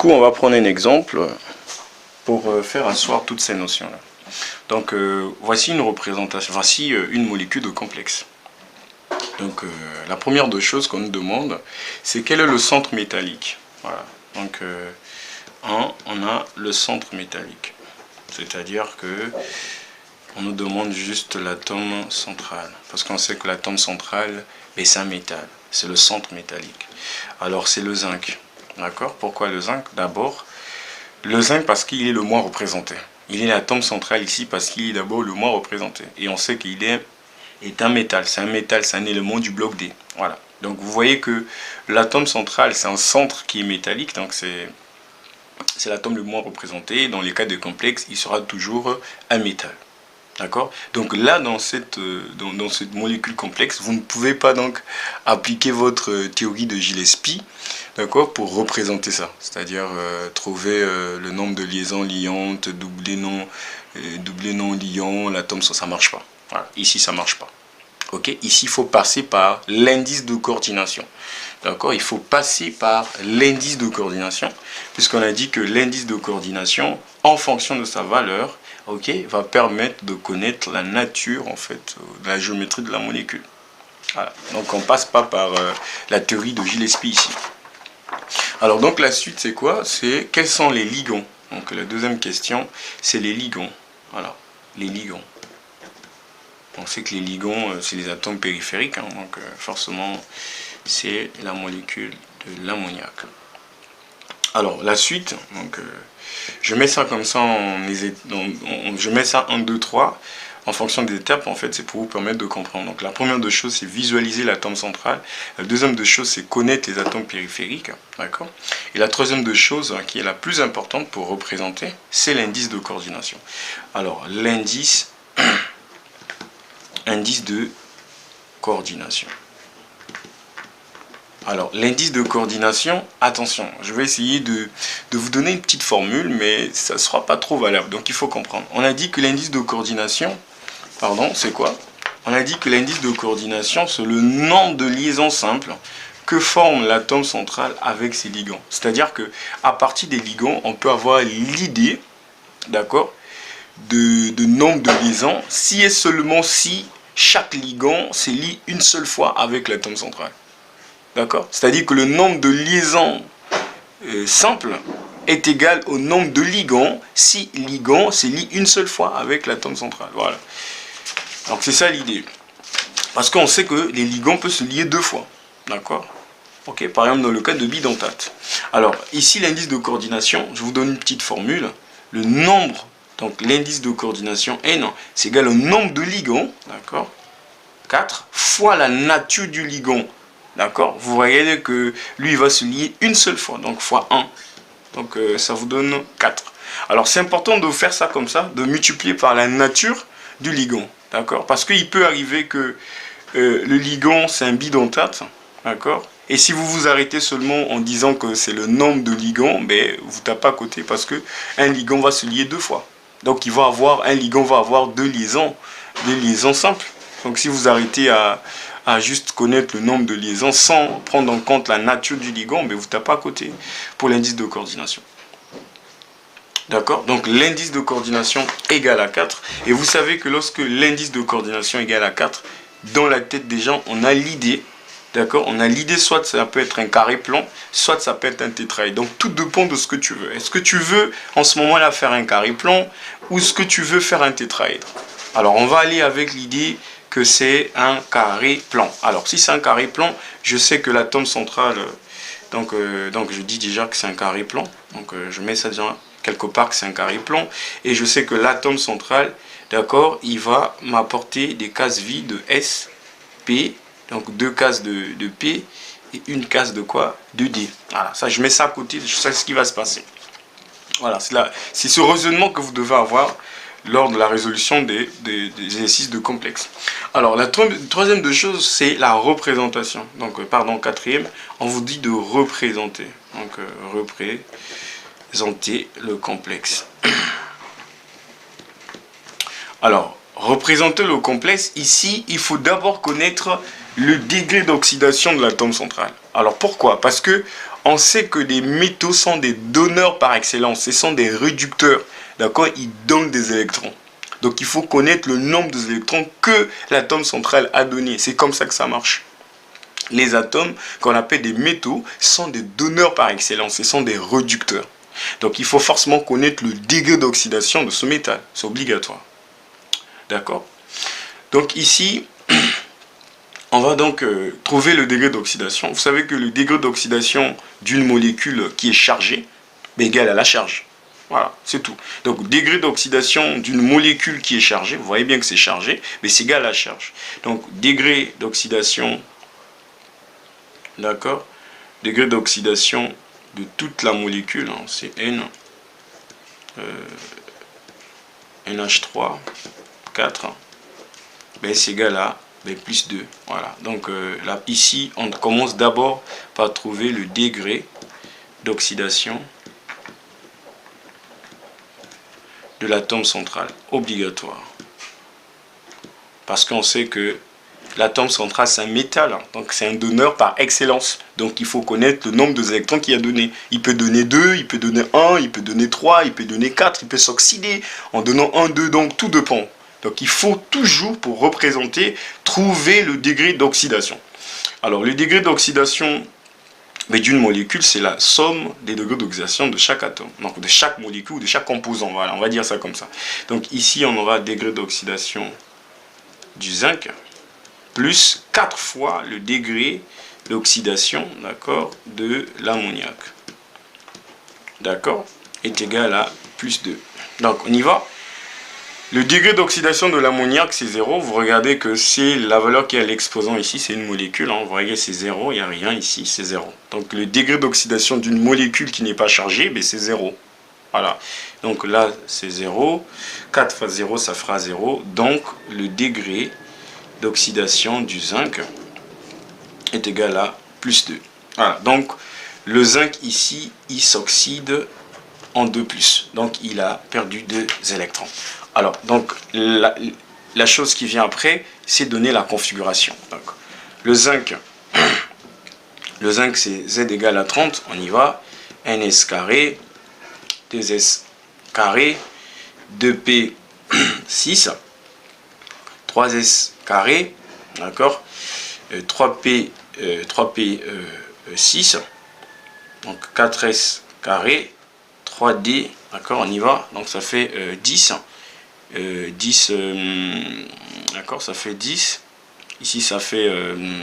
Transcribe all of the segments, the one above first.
coup, on va prendre un exemple pour faire asseoir toutes ces notions-là. Donc, voici une représentation, voici une molécule de complexe. Donc, la première des choses qu'on nous demande, c'est quel est le centre métallique. Voilà. Donc, on a le centre métallique. C'est-à-dire que on nous demande juste l'atome central. Parce qu'on sait que l'atome central, c'est un métal. C'est le centre métallique. Alors, c'est le zinc. D'accord? Pourquoi le zinc? D'abord, le zinc parce qu'il est le moins représenté. Il est l'atome central ici parce qu'il est d'abord le moins représenté. Et on sait qu'il est un métal. C'est un élément du bloc D. Voilà. Donc vous voyez que l'atome central, c'est un centre qui est métallique. Donc c'est l'atome le moins représenté. Dans les cas de complexe, il sera toujours un métal. D'accord? Donc là, dans cette molécule complexe, vous ne pouvez pas donc appliquer votre théorie de Gillespie, d'accord, pour représenter ça. C'est-à-dire trouver le nombre de liaisons liantes, doubler non liant, l'atome, ça ne marche pas. Voilà. Ici, ça ne marche pas. Ok? Ici, il faut passer par l'indice de coordination. D'accord? Il faut passer par l'indice de coordination, puisqu'on a dit que l'indice de coordination, en fonction de sa valeur, ok, va permettre de connaître la nature, en fait, de la géométrie de la molécule. Voilà. Donc on passe pas par la théorie de Gillespie ici. Alors donc la suite c'est quoi? C'est quels sont les ligands? Donc la deuxième question, c'est les ligands. Voilà, les ligands. On sait que les ligands, c'est les atomes périphériques, hein, donc forcément c'est la molécule de l'ammoniac. Alors la suite, donc je mets ça comme ça, je mets ça 1, 2, 3 en fonction des étapes, en fait, c'est pour vous permettre de comprendre. Donc la première des choses, c'est visualiser l'atome central. La deuxième des choses, c'est connaître les atomes périphériques, d'accord? Et la troisième des choses, qui est la plus importante pour représenter, c'est l'indice de coordination. Alors l'indice de coordination. Alors, l'indice de coordination, attention, je vais essayer de vous donner une petite formule, mais ça ne sera pas trop valable, donc il faut comprendre. On a dit que l'indice de coordination, c'est quoi? On a dit que l'indice de coordination, c'est le nombre de liaisons simples que forme l'atome central avec ses ligands. C'est-à-dire que à partir des ligands, on peut avoir l'idée, d'accord, de nombre de liaisons, si et seulement si chaque ligand se lie une seule fois avec l'atome central. D'accord? C'est-à-dire que le nombre de liaisons simples est égal au nombre de ligands si ligand se lie une seule fois avec l'atome central. Voilà. Donc c'est ça l'idée. Parce qu'on sait que les ligands peuvent se lier deux fois. D'accord? Ok, par exemple dans le cas de bidentate. Alors ici l'indice de coordination, je vous donne une petite formule. Le nombre, donc l'indice de coordination N, c'est égal au nombre de ligands, d'accord, 4 fois la nature du ligand. D'accord? Vous voyez que lui, il va se lier une seule fois, donc fois 1. Donc, ça vous donne 4. Alors, c'est important de faire ça comme ça, de multiplier par la nature du ligand. D'accord? Parce qu'il peut arriver que le ligand, c'est un bidentate. D'accord? Et si vous vous arrêtez seulement en disant que c'est le nombre de ligands, ben, vous tapez à côté parce qu'un ligand va se lier deux fois. Donc, un ligand va avoir deux liaisons simples. Donc, si vous arrêtez à juste connaître le nombre de liaisons sans prendre en compte la nature du ligand, mais vous tapez à côté pour l'indice de coordination. D'accord? Donc l'indice de coordination égale à 4. Et vous savez que lorsque l'indice de coordination égale à 4, dans la tête des gens, on a l'idée, d'accord? On a l'idée, soit ça peut être un carré plan, soit ça peut être un tétraèdre. Donc tout dépend de ce que tu veux. Est-ce que tu veux en ce moment-là faire un carré plan ou est-ce que tu veux faire un tétraèdre? Alors on va aller avec l'idée que c'est un carré plan. Alors si c'est un carré plan, je sais que l'atome central, donc je dis déjà que c'est un carré plan, donc je mets ça déjà quelque part que c'est un carré plan, et je sais que l'atome central, d'accord, il va m'apporter des cases vides de S, P, donc deux cases de P, et une case de quoi? De D. Voilà, ça je mets ça à côté, je sais ce qui va se passer. Voilà, c'est ce raisonnement que vous devez avoir lors de la résolution des exercices de complexe. Alors, la troisième de choses, c'est la représentation. Donc, quatrième, on vous dit de représenter. Donc, représenter le complexe. Alors, représenter le complexe, ici, il faut d'abord connaître le degré d'oxydation de l'atome central. Alors, pourquoi? Parce que on sait que les métaux sont des donneurs par excellence, ce sont des réducteurs, d'accord? Ils donnent des électrons. Donc il faut connaître le nombre d'électrons que l'atome central a donné. C'est comme ça que ça marche. Les atomes, qu'on appelle des métaux, sont des donneurs par excellence, ce sont des réducteurs. Donc il faut forcément connaître le degré d'oxydation de ce métal, c'est obligatoire. D'accord? Donc ici, on va donc trouver le degré d'oxydation. Vous savez que le degré d'oxydation d'une molécule qui est chargée est égal à la charge. Voilà, c'est tout. Donc, degré d'oxydation d'une molécule qui est chargée, vous voyez bien que c'est chargé, mais c'est égal à la charge. Donc, degré d'oxydation, d'accord, degré d'oxydation de toute la molécule, hein, c'est N, NH3, 4, ben, c'est égal à ben, plus 2. Voilà, donc là, ici, on commence d'abord par trouver le degré d'oxydation de l'atome central, obligatoire. Parce qu'on sait que l'atome central, c'est un métal, hein, donc c'est un donneur par excellence. Donc il faut connaître le nombre d'électrons qu'il a donné. Il peut donner 2, il peut donner 1, il peut donner 3, il peut donner 4, il peut s'oxyder en donnant 1, 2, donc tout dépend. Donc il faut toujours, pour représenter, trouver le degré d'oxydation. Alors le degré d'oxydation d'une molécule, c'est la somme des degrés d'oxydation de chaque atome, donc de chaque molécule, de chaque composant, voilà, on va dire ça comme ça. Donc ici, on aura degré d'oxydation du zinc, plus 4 fois le degré d'oxydation, d'accord, de l'ammoniac, d'accord, est égal à plus 2. Donc on y va. Le degré d'oxydation de l'ammoniac, c'est 0. Vous regardez que c'est la valeur qui est à l'exposant ici, c'est une molécule. Hein. Vous voyez, c'est 0, il n'y a rien ici, c'est 0. Donc le degré d'oxydation d'une molécule qui n'est pas chargée, ben, c'est 0. Voilà. Donc là, c'est 0. 4 fois 0, ça fera 0. Donc le degré d'oxydation du zinc est égal à plus 2. Voilà. Donc le zinc ici, il s'oxyde en 2+. Donc il a perdu 2 électrons. Alors, donc, la chose qui vient après, c'est donner la configuration. Donc, le zinc, c'est Z égale à 30, on y va. NS carré, 2S carré, 2P, 6, 3S carré, d'accord, 3P, 6, donc 4S carré, 3D, d'accord, on y va. Donc, ça fait 10. 10, d'accord, ça fait 10. Ici, ça fait,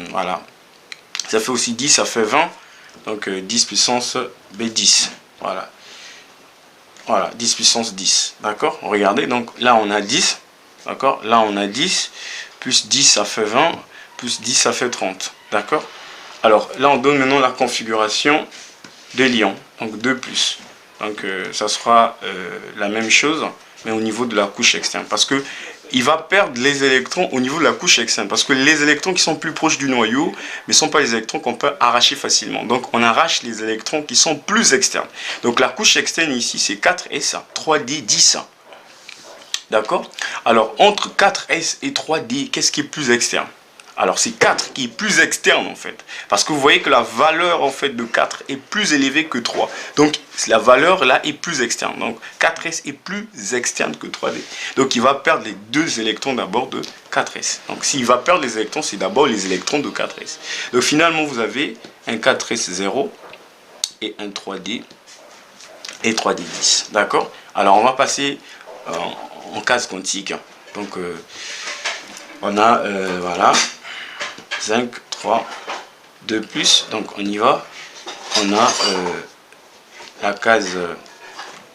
voilà. Ça fait aussi 10, ça fait 20. Donc, 10 puissance B10. Voilà. Voilà, 10 puissance 10. D'accord, regardez. Donc, là, on a 10. D'accord, là, on a 10. Plus 10, ça fait 20. Plus 10, ça fait 30. D'accord. Alors, là, on donne maintenant la configuration de l'ion. Donc, 2+. Donc, ça sera la même chose, mais au niveau de la couche externe. Parce que il va perdre les électrons au niveau de la couche externe. Parce que les électrons qui sont plus proches du noyau, mais ne sont pas les électrons qu'on peut arracher facilement. Donc on arrache les électrons qui sont plus externes. Donc la couche externe ici, c'est 4S, 3D, 10. D'accord? Alors entre 4S et 3D, qu'est-ce qui est plus externe? Alors c'est 4 qui est plus externe en fait. Parce que vous voyez que la valeur en fait de 4 est plus élevée que 3. Donc la valeur là est plus externe. Donc 4S est plus externe que 3D. Donc il va perdre les 2 électrons d'abord de 4S. Donc s'il va perdre les électrons, c'est d'abord les électrons de 4S. Donc finalement vous avez un 4S 0 et un 3D et 3D10. D'accord? Alors on va passer en case quantique. Donc on a voilà. 5, 3, 2+, donc on y va. On a la case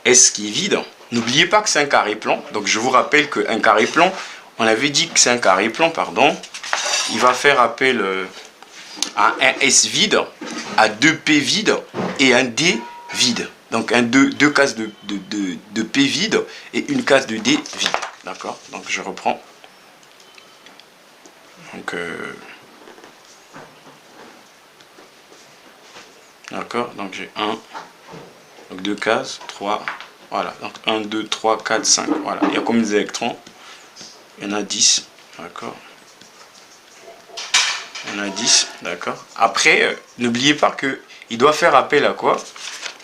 S qui est vide. N'oubliez pas que c'est un carré plan. Donc je vous rappelle qu'un carré plan, on avait dit que c'est un carré plan, pardon. Il va faire appel à un S vide, à 2P vide et un D vide. Donc deux cases de P vide et une case de D vide. D'accord? Donc je reprends. Donc d'accord, donc j'ai 1, donc 2 cases, 3, voilà, donc 1, 2, 3, 4, 5, voilà, il y a combien d'électrons? Il y en a 10, d'accord, On a 10, d'accord. Après, n'oubliez pas que il doit faire appel à quoi?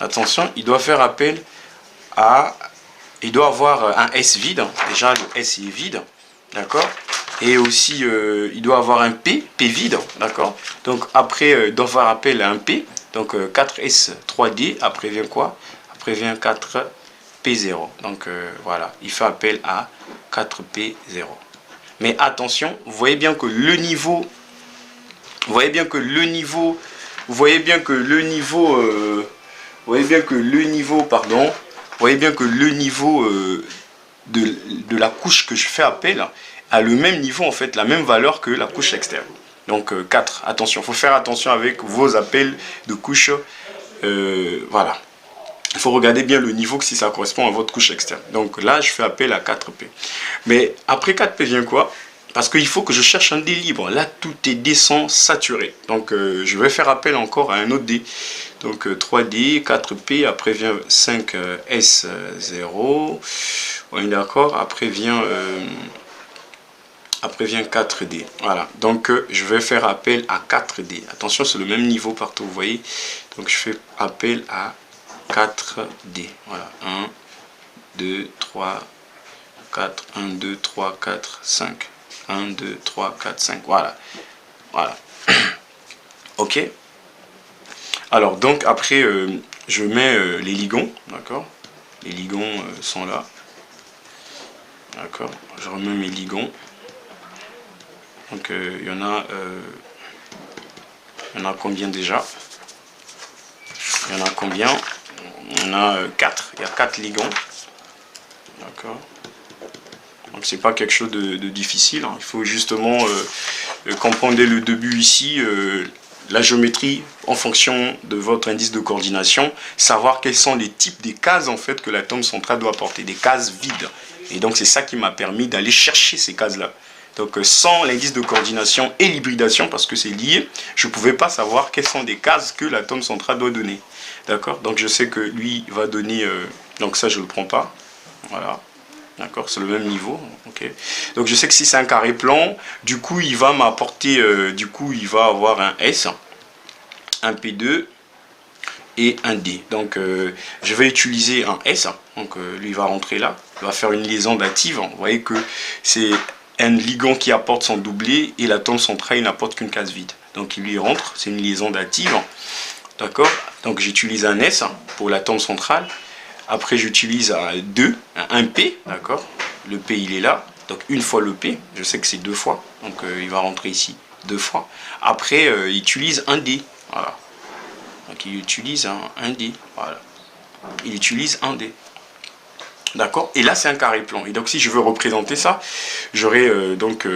Attention, il doit faire appel à... Il doit avoir un S vide. Déjà, le S est vide, d'accord. Et aussi, il doit avoir un P vide, d'accord. Donc, après, il doit faire appel à un P. Donc, 4S 3D. Après vient quoi? Après vient 4P0. Donc, voilà, il fait appel à 4P0. Mais attention, vous voyez bien que le niveau... Vous voyez bien que le niveau... Vous voyez bien que le niveau... vous voyez bien que le niveau, pardon... Vous voyez bien que le niveau de la couche que je fais appel a le même niveau, en fait, la même valeur que la couche externe. Donc 4, attention, il faut faire attention avec vos appels de couche. Voilà. Il faut regarder bien le niveau si ça correspond à votre couche externe. Donc là, je fais appel à 4P. Mais après 4P vient quoi? Parce qu'il faut que je cherche un D libre. Là, tout est D sans saturé. Donc je vais faire appel encore à un autre D. Donc 3D, 4P, après vient 5S0. On est d'accord. Après vient 4D. Voilà. Donc je vais faire appel à 4D. Attention, c'est le même niveau partout, vous voyez. Donc je fais appel à 4D. Voilà. 1, 2, 3, 4. 1, 2, 3, 4, 5. 1, 2, 3, 4, 5. Voilà. Voilà. Ok. Alors, donc, après, je mets les ligons. D'accord. Les ligons sont là. D'accord. Je remets mes ligons. Donc, il y en a combien déjà? Il y en a combien? Il y en a 4. Il y a 4 ligons. D'accord. Donc c'est pas quelque chose de difficile. Hein. Il faut justement comprendre dès le début ici la géométrie en fonction de votre indice de coordination, savoir quels sont les types des cases en fait que l'atome central doit porter, des cases vides. Et donc c'est ça qui m'a permis d'aller chercher ces cases-là. Donc sans l'indice de coordination et l'hybridation, parce que c'est lié, je ne pouvais pas savoir quelles sont des cases que l'atome central doit donner. D'accord. Donc je sais que lui va donner, donc ça je ne le prends pas. Voilà. D'accord, c'est le même niveau. Okay. Donc je sais que si c'est un carré plan, du coup il va m'apporter, du coup il va avoir un S, un P2 et un D. Donc je vais utiliser un S, donc lui il va rentrer là, il va faire une liaison dative. Vous voyez que c'est un ligand qui apporte son doublé et l'atome central il n'apporte qu'une case vide. Donc il lui rentre, c'est une liaison dative. D'accord, donc j'utilise un S pour l'atome central. Après, j'utilise un P, d'accord. Le P, il est là. Donc, une fois le P, je sais que c'est 2 fois. Donc, il va rentrer ici 2 fois. Après, il utilise un D. Voilà. Donc, il utilise un D. Voilà. Il utilise un D. D'accord. Et là, c'est un carré plan. Et donc, si je veux représenter ça, j'aurai donc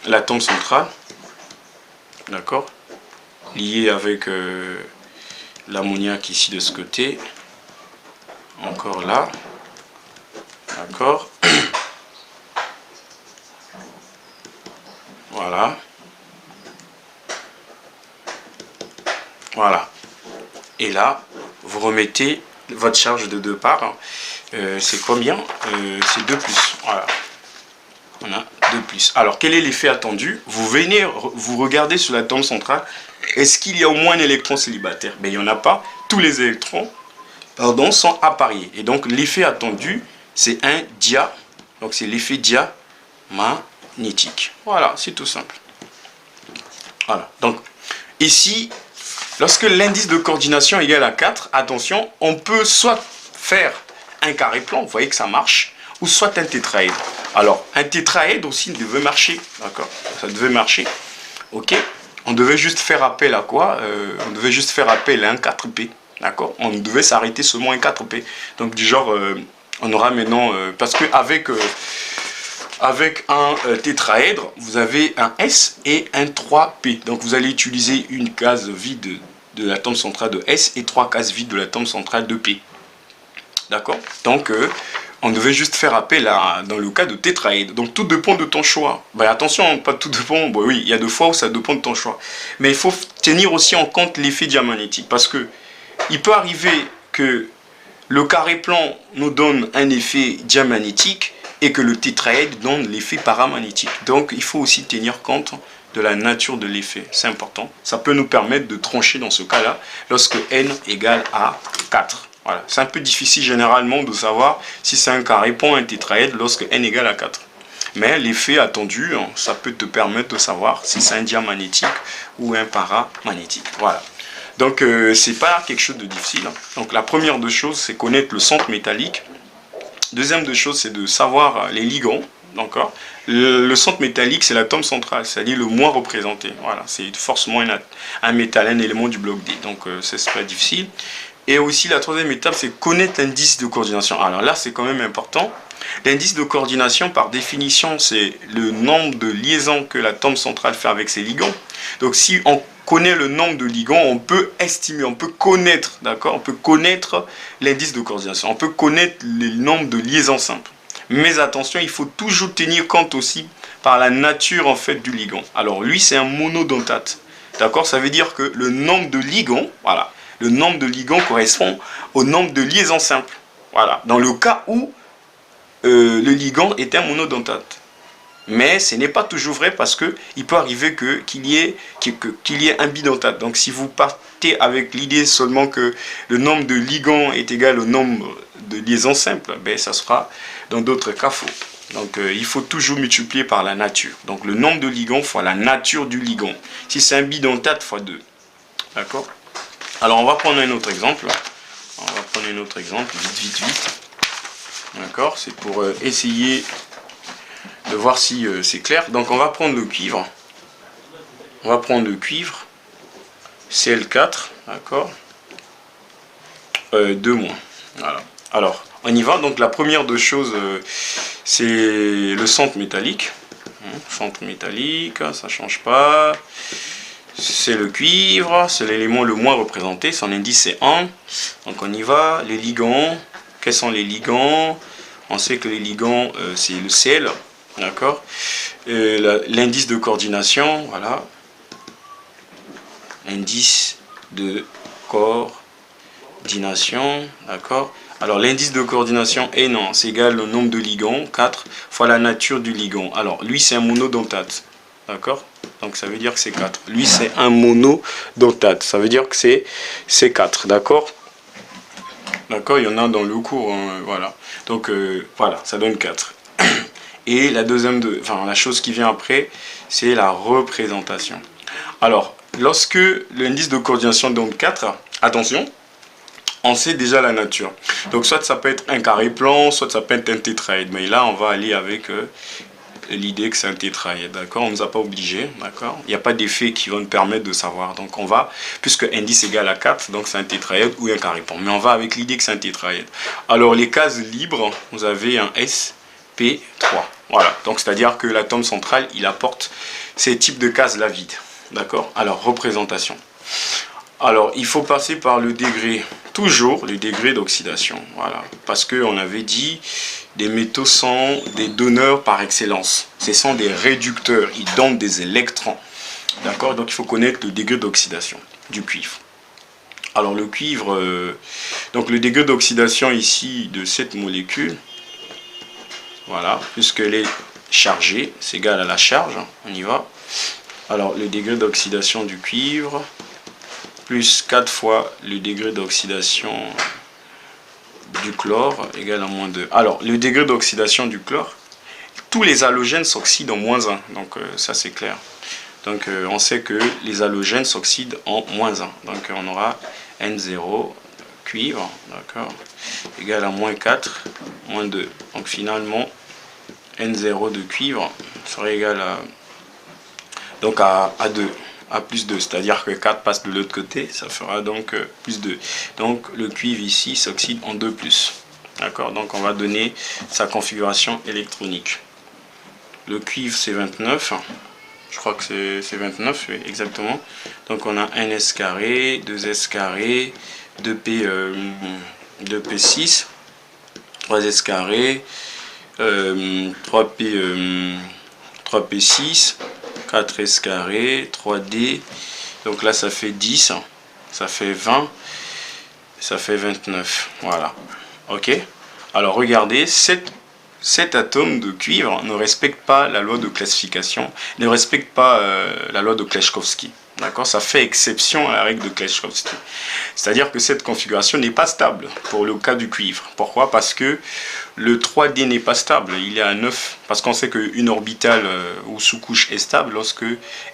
l'atome central. D'accord. Lié avec l'ammoniac ici de ce côté. Encore là, d'accord, voilà, voilà, et là, vous remettez votre charge de 2 parts, c'est combien? C'est 2 plus, voilà, on a 2 plus. Alors, quel est l'effet attendu? Vous venez, vous regardez sur l'atome central, est-ce qu'il y a au moins un électron célibataire? Ben, il n'y en a pas, tous les électrons sont appariés. Et donc l'effet attendu, c'est un dia. Donc c'est l'effet diamagnétique. Voilà, c'est tout simple. Voilà. Donc ici, lorsque l'indice de coordination est égal à 4, attention, on peut soit faire un carré plan, vous voyez que ça marche, ou soit un tétraèdre. Alors, un tétraèdre aussi devait marcher. D'accord, ça devait marcher. Ok. On devait juste faire appel à quoi? On devait juste faire appel à un 4P. D'accord. On devait s'arrêter seulement à un 4P. Donc du genre, on aura maintenant... parce qu'avec avec un tétraèdre, vous avez un S et un 3P. Donc vous allez utiliser une case vide de l'atome central de S et 3 cases vides de l'atome central de P. D'accord. Donc on devait juste faire appel à, dans le cas de tétraèdre. Donc tout dépend de ton choix. Ben, attention, pas tout dépend. Bon, oui, il y a 2 fois où ça dépend de ton choix. Mais il faut tenir aussi en compte l'effet diamagnétique. Parce que il peut arriver que le carré plan nous donne un effet diamagnétique et que le tétraèdre donne l'effet paramagnétique. Donc il faut aussi tenir compte de la nature de l'effet. C'est important. Ça peut nous permettre de trancher dans ce cas-là lorsque n égale à 4. Voilà. C'est un peu difficile généralement de savoir si c'est un carré point un tétraèdre lorsque n égale à 4. Mais l'effet attendu, ça peut te permettre de savoir si c'est un diamagnétique ou un paramagnétique. Voilà. Donc, c'est pas quelque chose de difficile. Donc, la première des choses, c'est connaître le centre métallique. Deuxième des choses, c'est de savoir les ligands. D'accord. Le centre métallique, c'est l'atome central, c'est-à-dire le moins représenté. Voilà, c'est forcément un métal, un élément du bloc D. Donc, c'est pas difficile. Et aussi, la troisième étape, c'est connaître l'indice de coordination. Alors là, c'est quand même important. L'indice de coordination, par définition, c'est le nombre de liaisons que l'atome central fait avec ses ligands. Donc, si on connaît le nombre de ligands, on peut estimer, on peut connaître, d'accord? On peut connaître l'indice de coordination. On peut connaître le nombre de liaisons simples. Mais attention, il faut toujours tenir compte aussi par la nature, en fait, du ligand. Alors, lui, c'est un monodentate. D'accord? Ça veut dire que le nombre de ligands, voilà, le nombre de ligands correspond au nombre de liaisons simples. Voilà. Dans le cas où le ligand est un monodentate. Mais ce n'est pas toujours vrai parce qu'il peut arriver qu'il y ait un bidentate. Donc si vous partez avec l'idée seulement que le nombre de ligands est égal au nombre de liaisons simples, ben, ça sera dans d'autres cas faux. Donc il faut toujours multiplier par la nature. Donc le nombre de ligands fois la nature du ligand. Si c'est un bidentate fois 2. D'accord? Alors on va prendre un autre exemple. Vite. D'accord, c'est pour essayer de voir si c'est clair. Donc on va prendre le cuivre. Cl4, d'accord. 2-. Voilà. Alors, on y va. Donc la première des choses, c'est le centre métallique. Centre métallique, ça ne change pas. C'est le cuivre, c'est l'élément le moins représenté. Son indice c'est 1. Donc on y va. Les ligands. Quels sont les ligands? On sait que les ligands, c'est le Cl, d'accord. L'indice de coordination, voilà. Indice de coordination, d'accord. Alors l'indice de coordination est non, c'est égal au nombre de ligands, 4, fois la nature du ligand. Alors lui c'est un monodentate, d'accord. Donc ça veut dire que c'est 4. Lui c'est un monodentate, ça veut dire que c'est 4, d'accord. D'accord, il y en a dans le cours, voilà. Donc voilà, ça donne 4. Et la la chose qui vient après, c'est la représentation. Alors, lorsque l'indice de coordination donne 4, attention, on sait déjà la nature. Donc soit ça peut être un carré plan, soit ça peut être un tétraèdre. Mais là, on va aller avec l'idée que c'est un tétraèdre, d'accord? On ne nous a pas obligé, d'accord? Il n'y a pas d'effet qui va nous permettre de savoir. Donc on va, puisque indice égale à 4, donc c'est un tétraèdre ou un carré plan. Mais on va avec l'idée que c'est un tétraèdre. Alors les cases libres, vous avez un sp3. Voilà, donc c'est-à-dire que l'atome central, il apporte ces types de cases-là vides. D'accord? Alors, représentation. Alors, il faut passer par le degré, toujours le degré d'oxydation. Voilà, parce qu'on avait dit, des métaux sont des donneurs par excellence. Ce sont des réducteurs, ils donnent des électrons. D'accord? Donc, il faut connaître le degré d'oxydation du cuivre. Alors, le cuivre, donc le degré d'oxydation ici de cette molécule, voilà, puisqu'elle est chargée, c'est égal à la charge, on y va. Alors, le degré d'oxydation du cuivre, plus 4 fois le degré d'oxydation du chlore, égal à moins 2. Alors, le degré d'oxydation du chlore, tous les halogènes s'oxydent en moins 1, donc ça c'est clair. Donc, on sait que les halogènes s'oxydent en moins 1. Donc, on aura N0, cuivre, d'accord, égal à moins 4, moins 2. Donc, finalement, N0 de cuivre serait égal à, donc à 2, à plus 2, c'est-à-dire que 4 passe de l'autre côté, ça fera donc plus 2. Donc le cuivre ici s'oxyde en 2+. D'accord, donc on va donner sa configuration électronique. Le cuivre c'est 29, je crois que c'est 29, oui, exactement. Donc on a 1s carré, 2s carré, 2p6, 3s carré, 3p6, 4s carré, 3d, donc là ça fait 10, ça fait 20, ça fait 29, voilà, ok. Alors regardez, cette cet atome de cuivre ne respecte pas la loi de classification, ne respecte pas la loi de Kleshkovsky. D'accord? Ça fait exception à la règle de Kleshkovsky. C'est-à-dire que cette configuration n'est pas stable pour le cas du cuivre. Pourquoi? Parce que le 3D n'est pas stable, il est à 9. Parce qu'on sait qu'une orbitale ou sous-couche est stable lorsque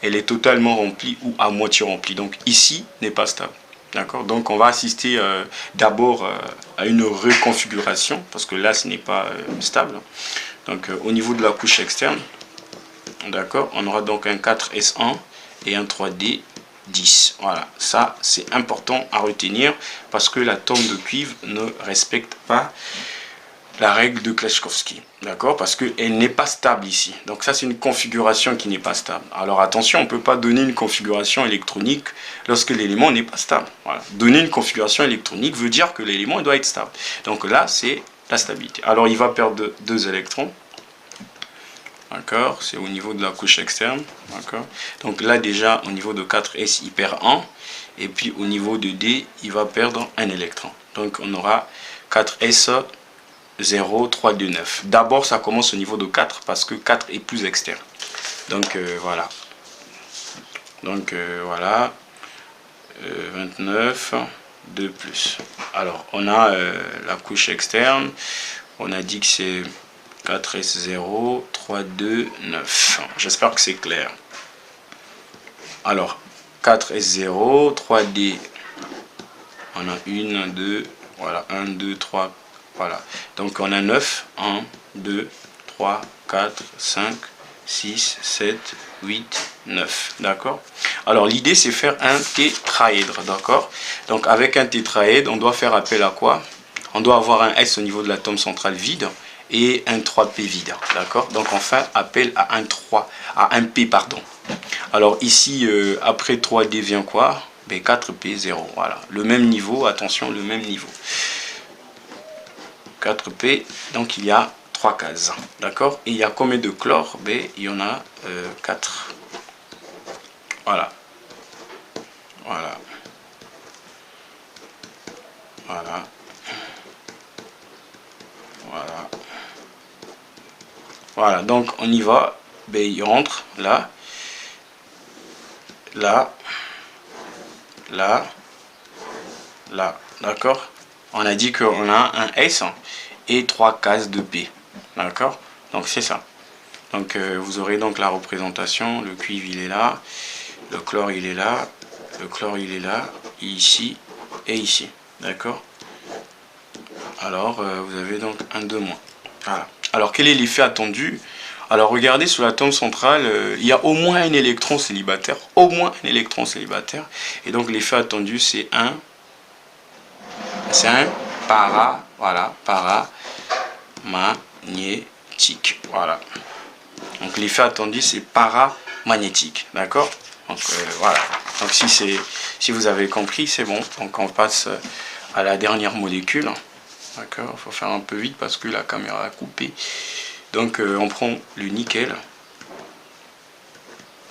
elle est totalement remplie ou à moitié remplie. Donc ici, n'est pas stable. D'accord? Donc on va assister d'abord à une reconfiguration, parce que là, ce n'est pas stable. Donc au niveau de la couche externe, d'accord, on aura donc un 4S1 et un 3D 10. Voilà, ça c'est important à retenir parce que l'atome de cuivre ne respecte pas la règle de Kleshkovsky, d'accord, parce qu'elle n'est pas stable ici. Donc ça c'est une configuration qui n'est pas stable. Alors attention, on ne peut pas donner une configuration électronique lorsque l'élément n'est pas stable. Voilà. Donner une configuration électronique veut dire que l'élément doit être stable. Donc là c'est la stabilité. Alors il va perdre 2 électrons. D'accord, c'est au niveau de la couche externe. D'accord. Donc là déjà au niveau de 4S il perd 1. Et puis au niveau de D il va perdre 1 électron. Donc on aura 4S 0, 3, 2, 9. D'abord ça commence au niveau de 4 parce que 4 est plus externe. Donc voilà. Donc voilà. 29, 2 plus. Alors on a la couche externe. On a dit que c'est 4S0, 3, 2, 9. J'espère que c'est clair. Alors, 4S0, 3D. On a 1, 2, voilà, 1, 2, 3, voilà. Donc on a 9, 1, 2, 3, 4, 5, 6, 7, 8, 9. D'accord? Alors l'idée c'est faire un tétraèdre, d'accord? Donc avec un tétraèdre, on doit faire appel à quoi? On doit avoir un S au niveau de l'atome central vide et un 3P vide, d'accord? Donc on fait appel à un P, pardon. Alors ici, après 3D vient quoi? Ben 4P, 0, voilà. Le même niveau, attention, le même niveau. 4P, donc il y a 3 cases, d'accord? Et il y a combien de chlore? Ben il y en a 4. Voilà. Voilà. Voilà. Voilà. Voilà, donc on y va. Ben, il rentre là, là, là, là. D'accord? On a dit qu'on a un S et 3 cases de P. D'accord? Donc c'est ça. Donc vous aurez donc la représentation. Le cuivre il est là, le chlore il est là, le chlore il est là, ici et ici. D'accord? Alors vous avez donc un 2-. Voilà. Alors quel est l'effet attendu? Alors regardez sur l'atome central, il y a au moins un électron célibataire. Au moins un électron célibataire. Et donc l'effet attendu c'est un voilà, paramagnétique. Voilà. Donc l'effet attendu c'est paramagnétique. D'accord? Donc voilà. Donc si vous avez compris, c'est bon. Donc on passe à la dernière molécule. D'accord? Il faut faire un peu vite parce que la caméra a coupé. Donc on prend le nickel,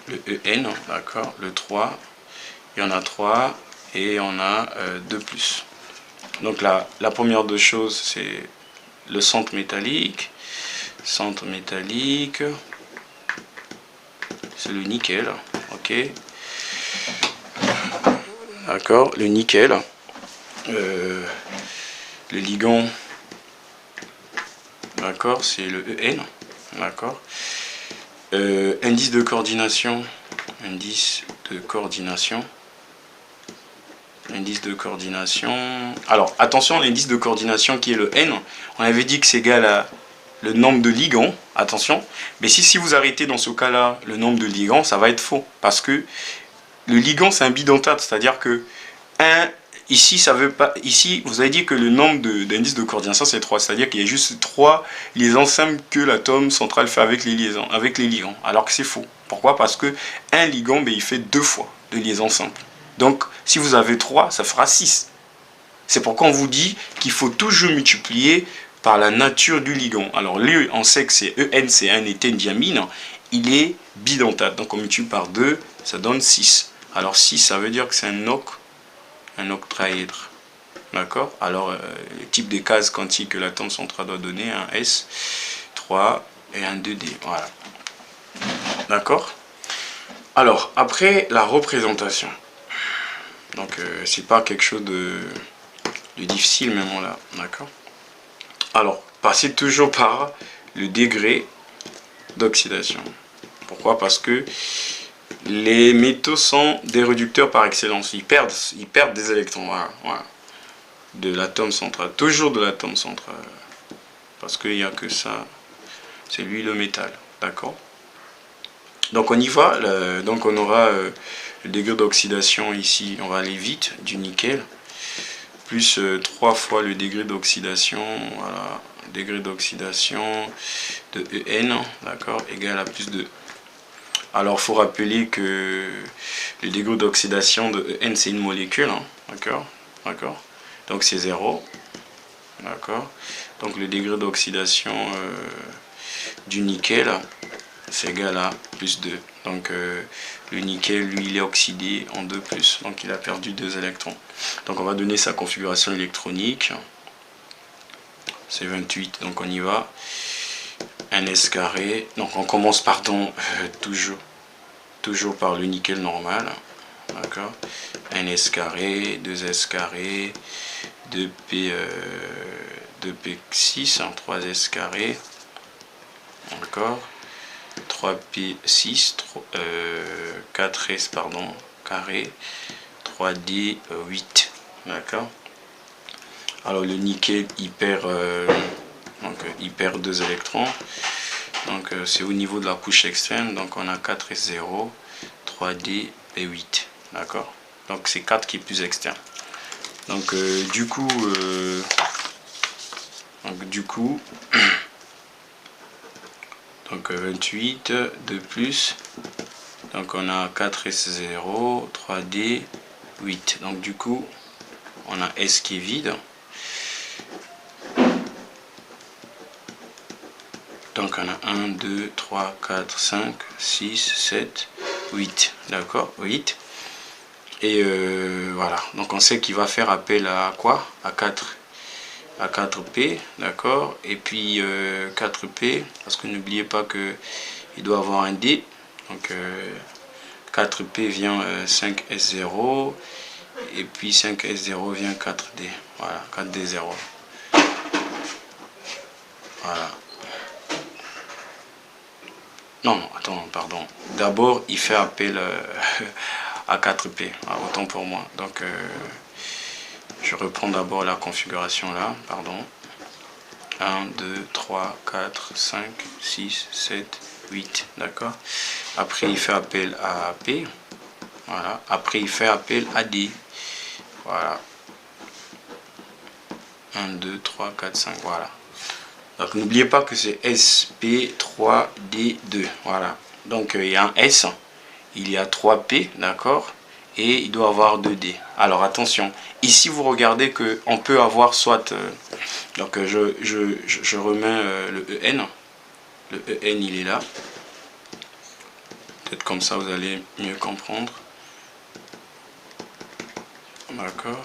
le EN, d'accord, le 3, il y en a 3 et on a 2 plus. Donc la première des choses c'est le centre métallique. Centre métallique, c'est le nickel, ok. D'accord, le nickel. Le ligand, d'accord, c'est le EN, d'accord. Indice de coordination, indice de coordination. Alors attention, l'indice de coordination qui est le N, on avait dit que c'est égal à le nombre de ligands, attention. Mais si vous arrêtez dans ce cas-là le nombre de ligands, ça va être faux. Parce que le ligand c'est un bidentate, c'est-à-dire que 1, ici ça veut pas. Ici, vous avez dit que le nombre d'indices de coordination c'est 3, c'est-à-dire qu'il y a juste 3 liaisons simples que l'atome central fait avec les ligands, alors que c'est faux. Pourquoi? Parce que un ligand, ben, il fait 2 fois de liaisons simples. Donc, si vous avez 3, ça fera 6. C'est pourquoi on vous dit qu'il faut toujours multiplier par la nature du ligand. Alors, lui, on sait que c'est EN, c'est un éthène-diamine. Il est bidentate. Donc, on multiplie par 2, ça donne 6. Alors, 6, ça veut dire que c'est un octaèdre. D'accord? Alors, le type de case quantique que l'atome central doit donner, un S, 3 et un 2D. Voilà. D'accord? Alors, après la représentation. Donc, c'est pas quelque chose de difficile, même là. D'accord? Alors, passez toujours par le degré d'oxydation. Pourquoi? Parce que les métaux sont des réducteurs par excellence. Ils perdent des électrons. Voilà, voilà. De l'atome central. Toujours de l'atome central. Parce qu'il n'y a que ça. C'est lui le métal. D'accord? Donc on y va. Donc on aura le degré d'oxydation ici. On va aller vite. Du nickel. Plus 3 fois le degré d'oxydation. Voilà. Degré d'oxydation de En. D'accord? Égal à plus de. Alors, il faut rappeler que le degré d'oxydation de En, c'est une molécule. Hein, d'accord? D'accord? Donc, c'est 0. D'accord? Donc, le degré d'oxydation du nickel, c'est égal à plus 2. Donc, le nickel, lui, il est oxydé en 2+. Donc, il a perdu 2 électrons. Donc, on va donner sa configuration électronique. C'est 28. Donc, on y va. 1s carré. Donc, on commence, pardon, toujours par le nickel normal. D'accord? 1s carré, 2s carré, 2p6, 3s carré. D'accord? 3p6, 4s, pardon, carré, 3d, 8. D'accord? Alors, le nickel, il perd 2 électrons. Donc c'est au niveau de la couche externe. Donc on a 4s0, 3d et 8. D'accord? Donc c'est 4 qui est plus externe. Donc du coup donc 28 de plus. Donc on a 4s0, 3d, 8. Donc du coup on a S qui est vide. Donc on a 1, 2, 3, 4, 5, 6, 7, 8. D'accord? 8. Et voilà. Donc on sait qu'il va faire appel à quoi? À 4P. D'accord? Et puis 4P. Parce que n'oubliez pas qu'il doit avoir un D. Donc 4P vient 5S0. Et puis 5S0 vient 4D. Voilà. 4D0. Voilà. Non, attends, pardon. D'abord, il fait appel à 4P. Ah, autant pour moi. Donc, je reprends d'abord la configuration là. Pardon. 1, 2, 3, 4, 5, 6, 7, 8. D'accord? Après, il fait appel à P. Voilà. Après, il fait appel à D. Voilà. 1, 2, 3, 4, 5. Voilà. Donc n'oubliez pas que c'est SP3D2. Voilà. Donc il y a un S, il y a 3P, d'accord? Et il doit avoir 2D. Alors attention, ici vous regardez qu'on peut avoir soit... donc je remets le EN. Le EN il est là. Peut-être comme ça vous allez mieux comprendre. D'accord.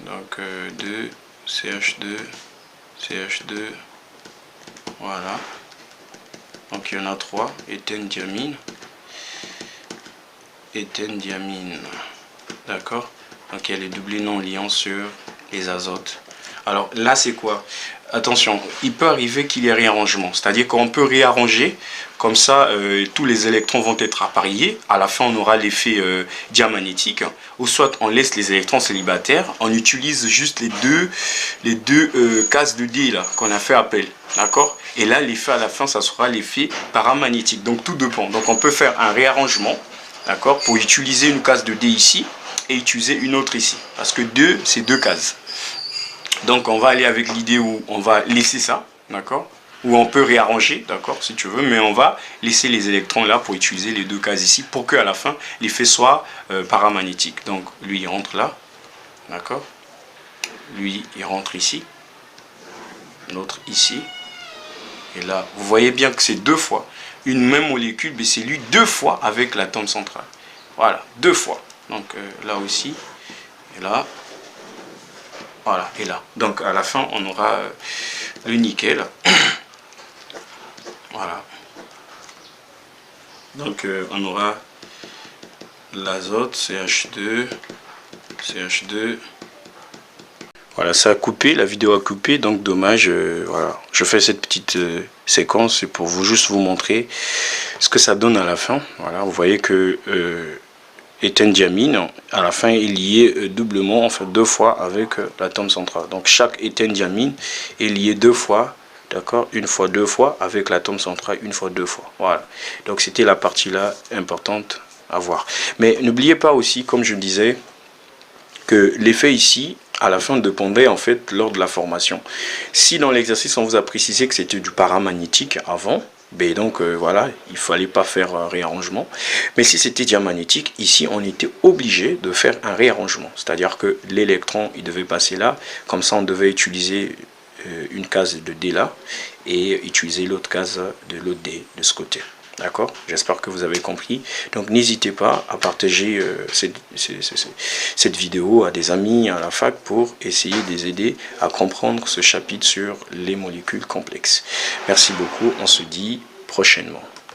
Donc 2, CH2. CH2, voilà. Donc il y en a 3, éthène, diamine. Éthène, diamine. D'accord? Donc il y a les doublés non liants sur les azotes. Alors là c'est quoi? Attention, il peut arriver qu'il y ait réarrangement. C'est-à-dire qu'on peut réarranger, comme ça tous les électrons vont être appareillés. À la fin on aura l'effet diamagnétique. Ou soit on laisse les électrons célibataires, on utilise juste les deux cases de D là qu'on a fait appel. D'accord? Et là l'effet à la fin ça sera l'effet paramagnétique. Donc tout dépend. Donc on peut faire un réarrangement, d'accord, pour utiliser une case de D ici et utiliser une autre ici. Parce que 2 c'est 2 cases. Donc on va aller avec l'idée où on va laisser ça, d'accord? Ou on peut réarranger, d'accord, si tu veux, mais on va laisser les électrons là pour utiliser les 2 cases ici pour qu'à la fin l'effet soit paramagnétique. Donc lui il rentre là, d'accord? Lui il rentre ici, l'autre ici, et là vous voyez bien que c'est 2 fois une même molécule, mais c'est lui 2 fois avec l'atome central. Voilà, 2 fois. Donc là aussi, et là. Voilà, et là. Donc à la fin, on aura le nickel. Voilà. Donc on aura l'azote, CH2, CH2. Voilà, ça a coupé, la vidéo a coupé, donc dommage. Voilà, je fais cette petite séquence pour juste vous montrer ce que ça donne à la fin. Voilà, vous voyez que éthène-diamine, à la fin, est lié doublement, en fait 2 fois avec l'atome central. Donc chaque éthène-diamine est lié 2 fois, d'accord, 1 fois, 2 fois avec l'atome central, 1 fois, 2 fois. Voilà, donc c'était la partie là importante à voir. Mais n'oubliez pas aussi, comme je le disais, que l'effet ici, à la fin, dépendait en fait lors de la formation. Si dans l'exercice, on vous a précisé que c'était du paramagnétique avant, ben donc voilà, il fallait pas faire un réarrangement. Mais si c'était diamagnétique, ici, on était obligé de faire un réarrangement. C'est-à-dire que l'électron, il devait passer là. Comme ça, on devait utiliser une case de D là et utiliser l'autre case de l'autre D de ce côté. D'accord? J'espère que vous avez compris. Donc n'hésitez pas à partager cette vidéo à des amis à la fac pour essayer de les aider à comprendre ce chapitre sur les molécules complexes. Merci beaucoup. On se dit prochainement.